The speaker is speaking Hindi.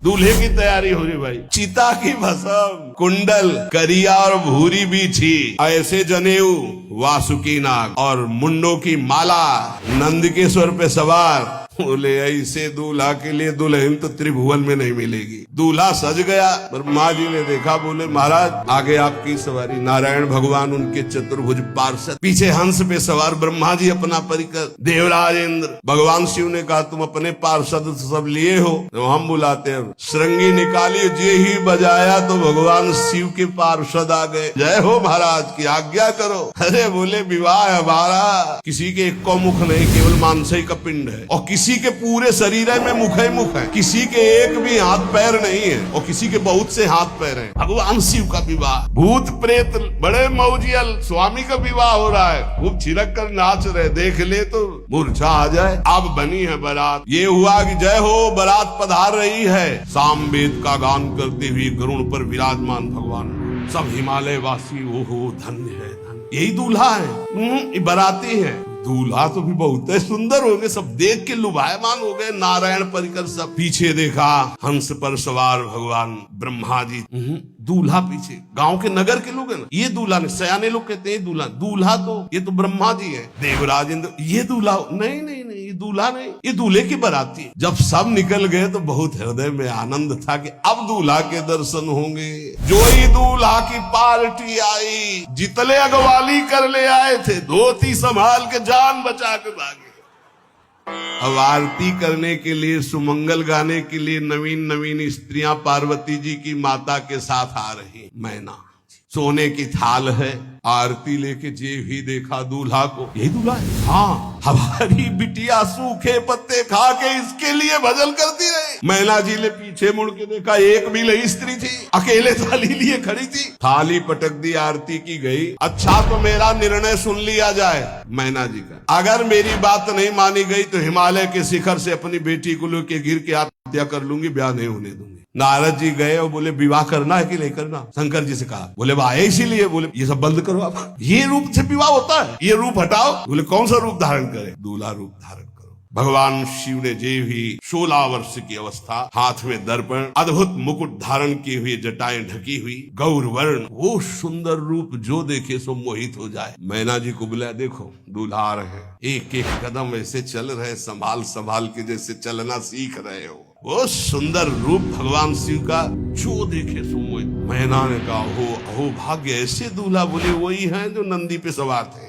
दूल्हे की तैयारी हो रही भाई। चिता की भस्म, कुंडल, करिया और भूरी बीछी, ऐसे जनेऊ, वासुकी नाग और मुंडों की माला, नंदकेश्वर पे सवार। बोले ऐसे दूल्हा के लिए दुल्हन तो त्रिभुवन में नहीं मिलेगी। दूल्हा सज गया। ब्रह्मा जी ने देखा, बोले महाराज आगे आपकी सवारी। नारायण भगवान उनके चतुर्भुज पार्षद, पीछे हंस पे सवार ब्रह्मा जी अपना परिकर, देवराज इंद्र। भगवान शिव ने कहा तुम अपने पार्षद सब लिए हो, तो हम बुलाते हैं। श्रृंगी निकाली, जे ही बजाया तो भगवान शिव के पार्षद आ गए। जय हो महाराज की आज्ञा करो। अरे बोले विवाह हमारा किसी के एक को मुख नहीं, केवल मानसिक का पिंड है, और किसी के पूरे शरीर में मुख ही मुख है। किसी के एक भी हाथ पैर नहीं है, और किसी के बहुत से हाथ पैर हैं। भगवान शिव का विवाह, भूत प्रेत बड़े मौजियल स्वामी का विवाह हो रहा है। खूब छिड़क कर नाच रहे, देख ले तो मूर्छा आ जाए। अब बनी है बारात। ये हुआ कि जय हो बारात पधार रही है। सामवेद का गान करते हुए गरुड़ पर विराजमान भगवान। सब हिमालय वासी ओहो धन्य है, धन्य। यही दूल्हा है, बाराती है। दूल्हा तो भी बहुत है, सुंदर हो गए। सब देख के लुभायमान हो गए। नारायण परिकर सब। पीछे देखा हंस पर सवार भगवान ब्रह्मा जी। दूल्हा पीछे, गांव के नगर के लोग है ना, ये दूल्हा नहीं। सयाने लोग कहते हैं दूल्हा। दूल्हा तो ये तो ब्रह्मा जी है, देवराज इंद्र। ये दूल्हा नहीं नहीं नहीं, ये दूल्हा नहीं, ये दूल्हे की बाराती है। जब सब निकल गए तो बहुत हृदय में आनंद था कि अब दूल्हा के दर्शन होंगे। जो ही दूल्हा की पार्टी आई, जितने अगवाली कर ले आए थे, धोती संभाल के जान बचा के भागे। अब आरती करने के लिए, सुमंगल गाने के लिए नवीन नवीन स्त्रियां पार्वती जी की माता के साथ आ रही। मैना सोने की थाल है, आरती लेके जे भी देखा दूल्हा को, यही दूल्हा है। हाँ, हमारी बिटिया सूखे पत्ते खा के इसके लिए भजन करती रही। मैना जी ने पीछे मुड़ के देखा, एक भी नहीं स्त्री थी, अकेले थाली लिए खड़ी थी। थाली पटक दी, आरती की गई। अच्छा तो मेरा निर्णय सुन लिया जाए मैना जी का। अगर मेरी बात नहीं मानी गई तो हिमालय के शिखर से अपनी बेटी को लेके गिर के आत्महत्या कर लूंगी, ब्याह नहीं होने दूंगी। नारद जी गए और बोले विवाह करना है कि नहीं करना। शंकर जी से कहा, बोले आए इसीलिए। बोले ये सब बंद करो आप, ये रूप से विवाह होता है, ये रूप हटाओ। बोले कौन सा रूप धारण करे? दूल्हा रूप धारण करो। भगवान शिव ने जे भी 16 वर्ष की अवस्था, हाथ में दर्पण, अद्भुत मुकुट धारण किए हुए, जटाएं ढकी हुई, गौर वर्ण, वो सुंदर रूप जो देखे सो मोहित हो जाए। मैना जी को बुलाया, देखो दूल्हा आ रहे हैं, एक एक कदम ऐसे चल रहे, संभाल संभाल के जैसे चलना सीख रहे हो। वो सुंदर रूप भगवान शिव का जो देखे सो मोहित। मैना ने कहा, अहो भाग्य, ऐसे दूल्हा। बोले वही है जो नंदी पे सवार थे।